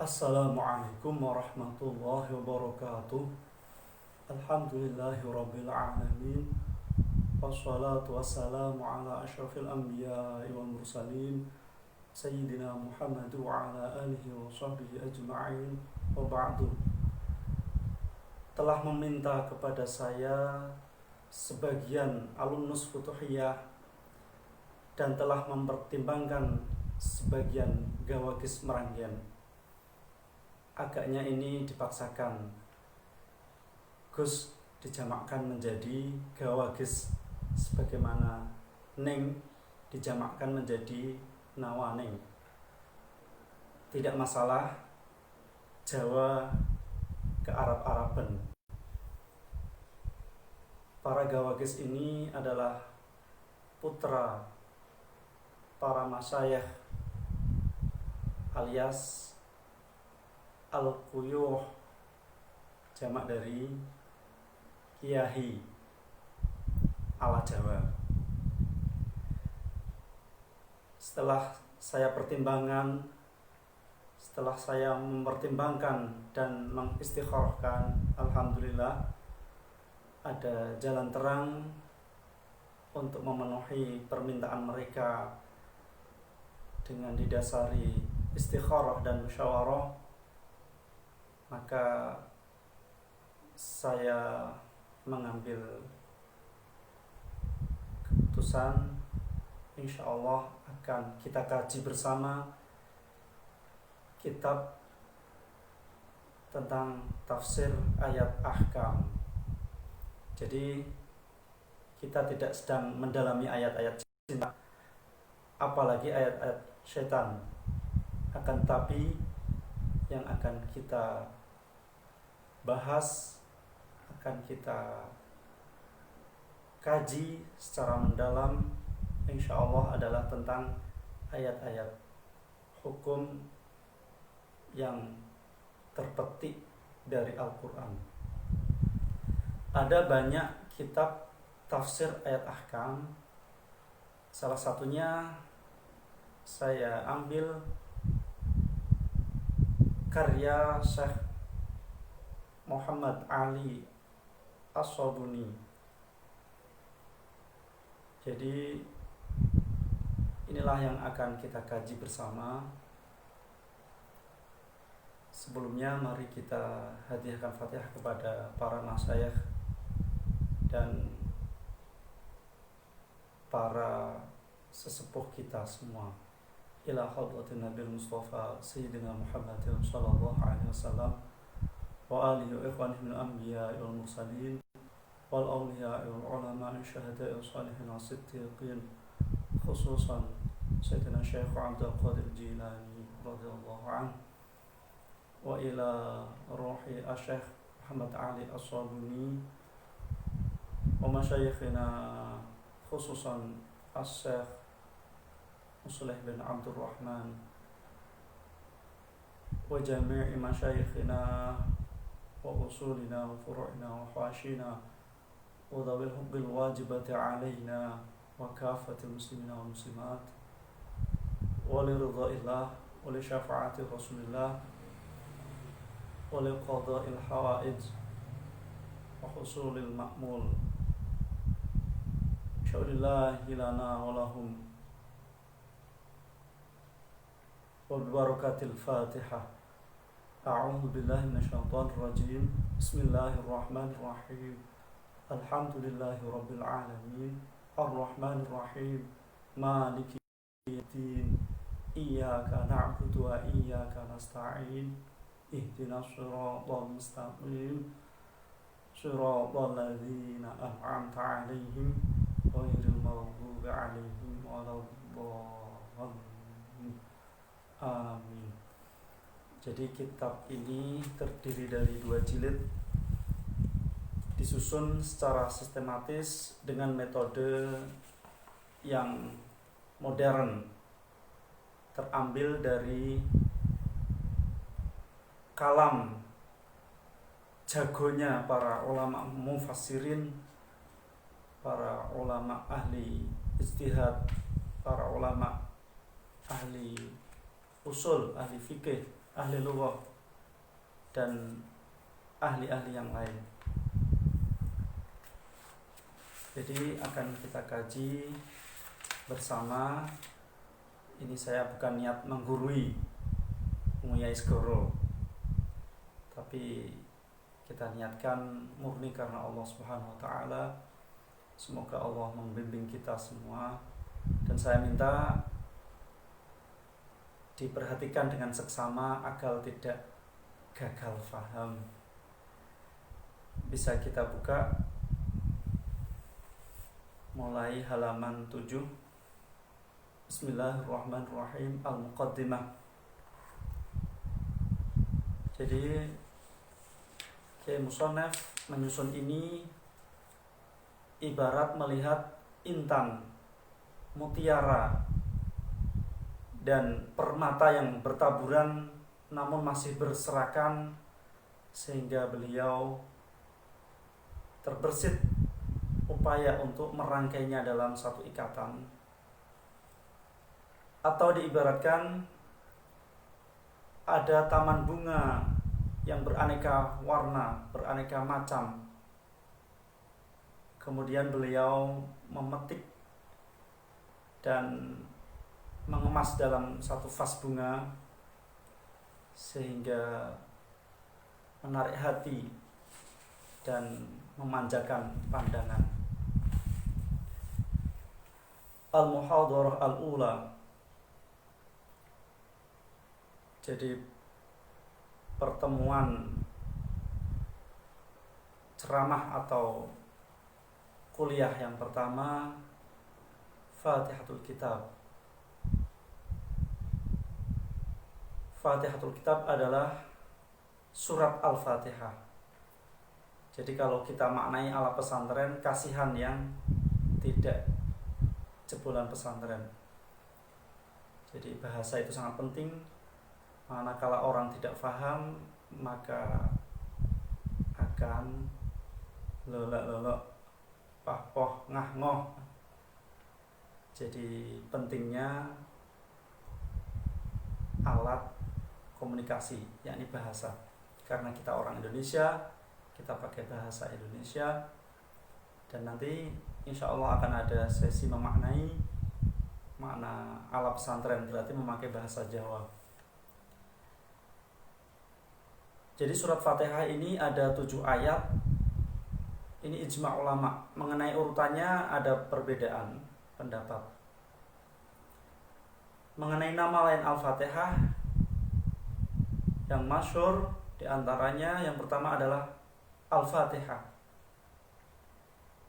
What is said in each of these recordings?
Assalamualaikum warahmatullahi wabarakatuh. Alhamdulillahirabbil alamin. Wassalatu wassalamu ala asyrafil anbiya'i wal mursalin Sayyidina Muhammad wa ala alihi wa sahbihi ajma'in. Wa ba'du. Telah meminta kepada saya sebagian alumnus Futuhiyah dan telah mempertimbangkan sebagian gawagis Meranggen. Agaknya ini dipaksakan, Gus dijamakkan menjadi gawagis, sebagaimana Neng dijamakkan menjadi Nawaneng. Tidak masalah, Jawa ke Arab-Araban. Para gawagis ini adalah putra para masyayikh alias Al-Quyuh, jamak dari Kiyahi ala Jawa. Setelah saya mempertimbangkan dan mengistikharahkan, alhamdulillah ada jalan terang untuk memenuhi permintaan mereka dengan didasari istikharah dan musyawarah. Maka saya mengambil keputusan, insya Allah akan kita kaji bersama kitab tentang tafsir ayat ahkam. Jadi kita tidak sedang mendalami ayat-ayat cinta, apalagi ayat-ayat syaitan. Akan tetapi yang akan kita bahas, akan kita kaji secara mendalam, insya Allah adalah tentang ayat-ayat hukum yang terpetik dari Al-Quran. Ada banyak kitab tafsir ayat ahkam. Salah satunya saya ambil karya Syekh Muhammad Ali As-Sabuni. Jadi inilah yang akan kita kaji bersama. Sebelumnya mari kita hadiahkan Fatihah kepada para masyayikh dan para sesepuh kita semua. Ila hadratin Nabil Mustafa Sayyidina Muhammad sallallahu alaihi wasallam wa alihi wa ikhwanihi min anbiya'i wal mursalin wal awliya'i wal ulama'i syuhada'i salihin as-siddiqin, khususan Sayyidina Syekh Abdul Qadir Jilani radhiyallahu anhu, wa ila ruhi Syekh Muhammad Ali As-Sabuni wa masyayikhina khususan Syekh Muslih bin Abdul Rahman wa jami'i masyayikhina wa usulina wa furu'ina wa hawashina wa dhawil hubbil wajibati alaina wa kafatil muslimina wa muslimat wa li ridha'illah wa li syafa'ati rasulillah wa li qada'il hawaij wa husulil ma'mul syaulillahi lana wa lahum wa bibarakatil fatihah. A'udzu billahi minasyaitonir rajim. Bismillahirrahmanirrahim. Alhamdulillahi rabbil alamin. Arrahmanir rahim. Maliki yaumiddin. Iyyaka na'budu wa iyyaka nasta'in. Ihdinas shiratal mustaqim. Shiratal ladzina an'amta 'alaihim ghairil maghdubi 'alaihim waladdallin. Amin. Jadi kitab ini terdiri dari 2 jilid, disusun secara sistematis dengan metode yang modern, terambil dari kalam jagonya para ulama mufassirin, para ulama ahli ijtihad, para ulama ahli usul, ahli fikih, ahli lughah dan ahli-ahli yang lain. Jadi akan kita kaji bersama. Ini saya bukan niat menggurui Nguyai Segoro, tapi kita niatkan murni karena Allah Subhanahu wa taala. Semoga Allah membimbing kita semua, dan saya minta diperhatikan dengan seksama agar tidak gagal faham. Bisa kita buka mulai halaman 7. Bismillahirrahmanirrahim. Al-Muqaddimah. Jadi Kiai Musonef menyusun ini ibarat melihat intan, mutiara, dan permata yang bertaburan namun masih berserakan, sehingga beliau terbersit upaya untuk merangkainya dalam satu ikatan. Atau diibaratkan ada taman bunga yang beraneka warna, beraneka macam. Kemudian beliau memetik dan mengemas dalam satu vas bunga sehingga menarik hati dan memanjakan pandangan. Al-Muhadarah al-Ula. Jadi pertemuan ceramah atau kuliah yang pertama, Fatihatul Kitab. Fatihatul Kitab adalah surat Al-Fatihah. Jadi kalau kita maknai ala pesantren, kasihan yang tidak jebolan pesantren. Jadi bahasa itu sangat penting. Manakala orang tidak paham, maka akan lolok-lolok, pah-poh, ngah-ngoh. Jadi pentingnya alat komunikasi, yakni bahasa. Karena kita orang Indonesia, kita pakai bahasa Indonesia. Dan nanti insya Allah akan ada sesi memaknai makna ala pesantren, berarti memakai bahasa Jawa. Jadi surat Fatihah ini ada 7 ayat. Ini ijma' ulama. Mengenai urutannya ada perbedaan pendapat. Mengenai nama lain Al-Fatihah, yang masyhur diantaranya yang pertama adalah Al-Fatihah.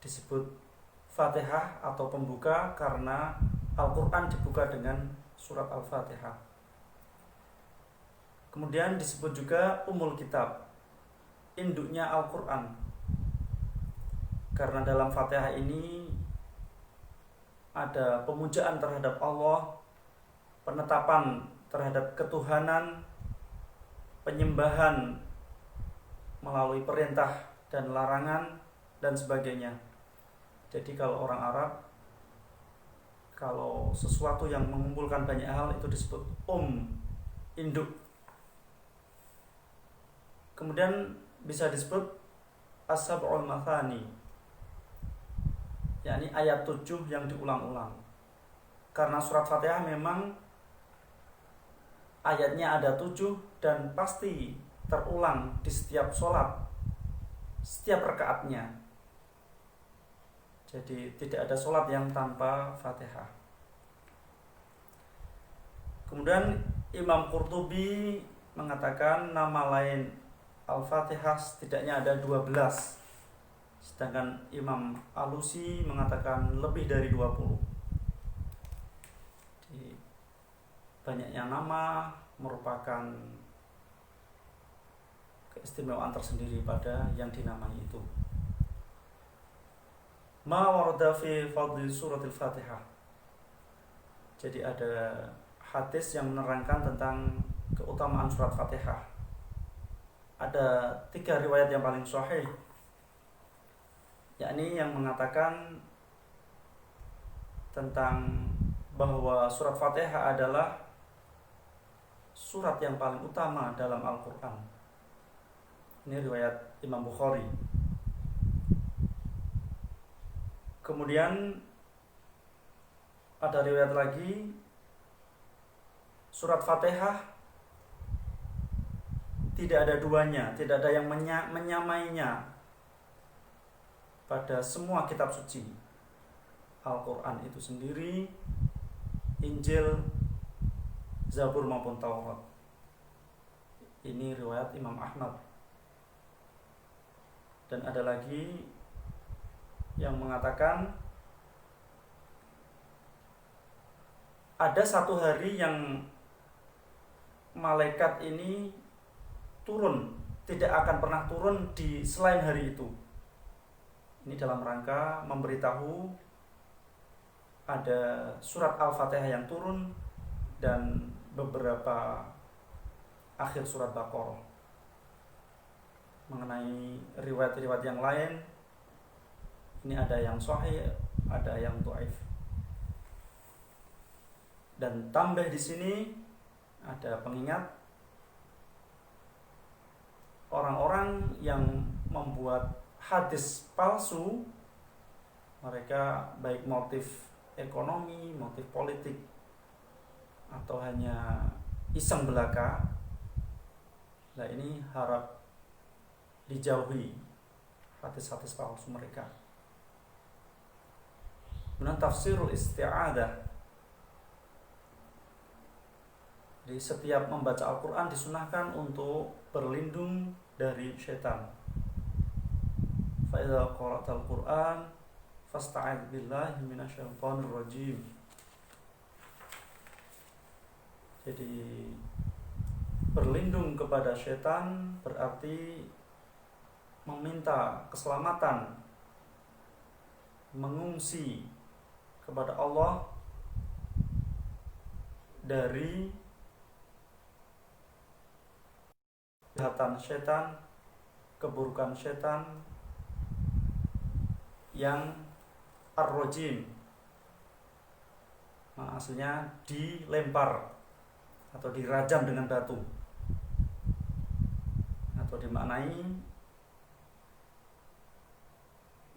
Disebut Fatihah atau pembuka karena Al-Quran dibuka dengan surat Al-Fatihah. Kemudian disebut juga Ummul Kitab, induknya Al-Quran, karena dalam Fatihah ini ada pemujaan terhadap Allah, penetapan terhadap ketuhanan, penyembahan melalui perintah dan larangan, dan sebagainya. Jadi kalau orang Arab, kalau sesuatu yang mengumpulkan banyak hal itu disebut induk. Kemudian bisa disebut As-Sab'ul Mathani, yakni ayat 7 yang diulang-ulang. Karena surat Fatihah memang ayatnya ada 7 dan pasti terulang di setiap sholat, setiap rakaatnya. Jadi tidak ada sholat yang tanpa Fatihah. Kemudian Imam Qurtubi mengatakan nama lain Al-Fatihah setidaknya ada 12. Sedangkan Imam Alusi mengatakan lebih dari 20. Jadi, banyaknya nama merupakan keistimewaan tersendiri pada yang dinamai itu. Ma warada fi fadli suratil Fatihah. Jadi ada hadis yang menerangkan tentang keutamaan surat Fatihah. Ada 3 riwayat yang paling sahih, yakni yang mengatakan tentang bahwa surat Fatihah adalah surat yang paling utama dalam Al-Quran. Ini riwayat Imam Bukhari. Kemudian ada riwayat lagi, surat Fatihah tidak ada duanya, tidak ada yang menyamainya pada semua kitab suci. Al-Quran itu sendiri, Injil, Zabur maupun Taurat. Ini riwayat Imam Ahmad. Dan ada lagi yang mengatakan ada satu hari yang malaikat ini turun, tidak akan pernah turun di selain hari itu. Ini dalam rangka memberitahu ada surat Al-Fatihah yang turun dan beberapa akhir surat Baqarah. Mengenai riwayat-riwayat yang lain, ini ada yang sahih, ada yang dhaif. Dan tambah di sini ada pengingat, orang-orang yang membuat hadis palsu, mereka baik motif ekonomi, motif politik, atau hanya iseng belaka. Nah, ini harap dijauhi hadis-hadis palsu mereka. Kemudian tafsirul isti'adah. Jadi setiap membaca Al-Quran disunahkan untuk berlindung dari syaitan. Fa idza qara'tal Qur'an fasta'idz billahi minasyaitonir rajim. Jadi berlindung kepada syaitan berarti meminta keselamatan, mengungsi kepada Allah dari kejahatan syaitan, keburukan syaitan yang ar-rajim. Nah, aslinya dilempar atau dirajam dengan batu, atau dimaknai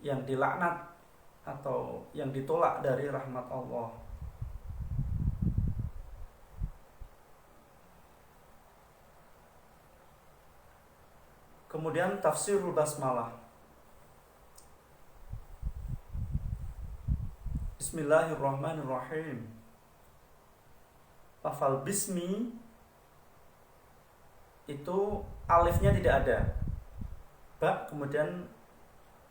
yang dilaknat atau yang ditolak dari rahmat Allah. Kemudian tafsirul basmalah. Bismillahirrahmanirrahim. Lafal bismi itu alifnya tidak ada, ba kemudian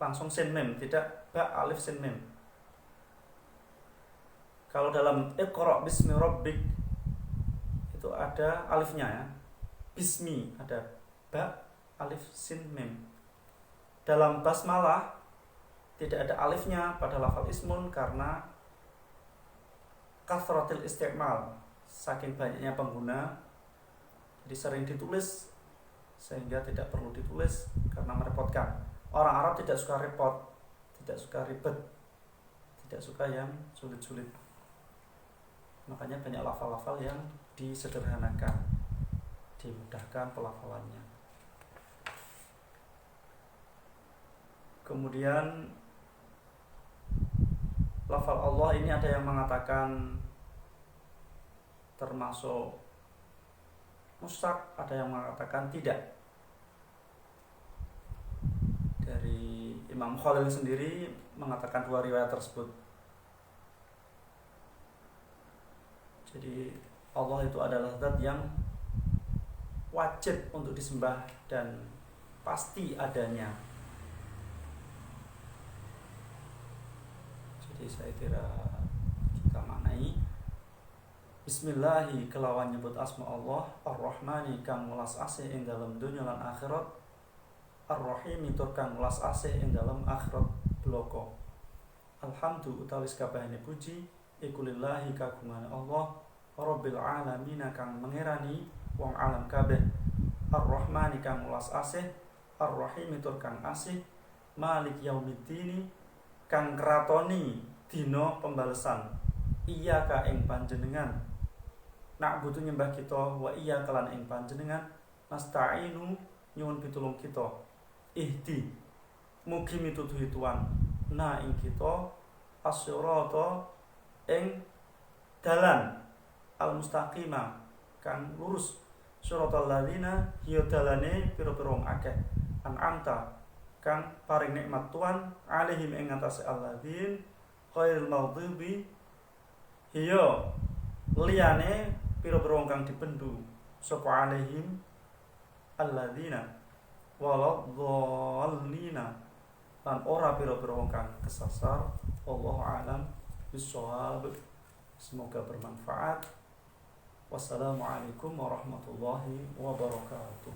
langsung sin mim, tidak ba alif sin mim. Kalau dalam Iqra bismi rabbik itu ada alifnya ya. Bismi ada ba alif sin mim. Dalam basmalah tidak ada alifnya pada lafal ismun karena kathratil isti'mal, saking banyaknya pengguna jadi sering ditulis sehingga tidak perlu ditulis karena merepotkan. Orang Arab tidak suka repot, tidak suka ribet, tidak suka yang sulit-sulit. Makanya banyak lafal-lafal yang disederhanakan, dimudahkan pelafalannya. Kemudian lafal Allah ini ada yang mengatakan termasuk mustaq, ada yang mengatakan tidak. Dari Imam Khalil sendiri mengatakan dua riwayat tersebut. Jadi Allah itu adalah zat yang wajib untuk disembah dan pasti adanya. Jadi saya kira kita maknai Bismillahi kelawan nyebut asma Allah, Ar-Rahmani kang welas asih ing dalam dunya lan akhirat, Ar-Rahimi tur kang welas asih ing dalam akhirat bloko. Alhamdu utawi kabehane puji iku lillahi kagungane Allah, Rabbil alamin kang mengerani wong alam kabeh, Ar-Rahmani kang welas asih, Ar-Rahimi tur kang asih, Malik yaumiddini kang kratoni dina pembalesan. Iya ka ing panjenengan na'budu nyembah kita, wa iya kelan ing panjenengan, nasta'inu nyuwun pitulung kita, ihdi mugi mituduhi Tuhan na ing kita, as-sirata ing dalan al-mustaqimah kang lurus, siratal ladzina ya dalane pira-pira wong akeh, an'amta kang paring nikmat Tuhan, alaihim ing atase alladzin ghairil maghdubi hiya liyane pira-pira wong kang dipendu sapa alaihim alladzina waladhdallina lan ora pira-pira wong kang kesasar. Wallahu a'lam bissawab. Semoga bermanfaat. Wassalamualaikum warahmatullahi wabarakatuh.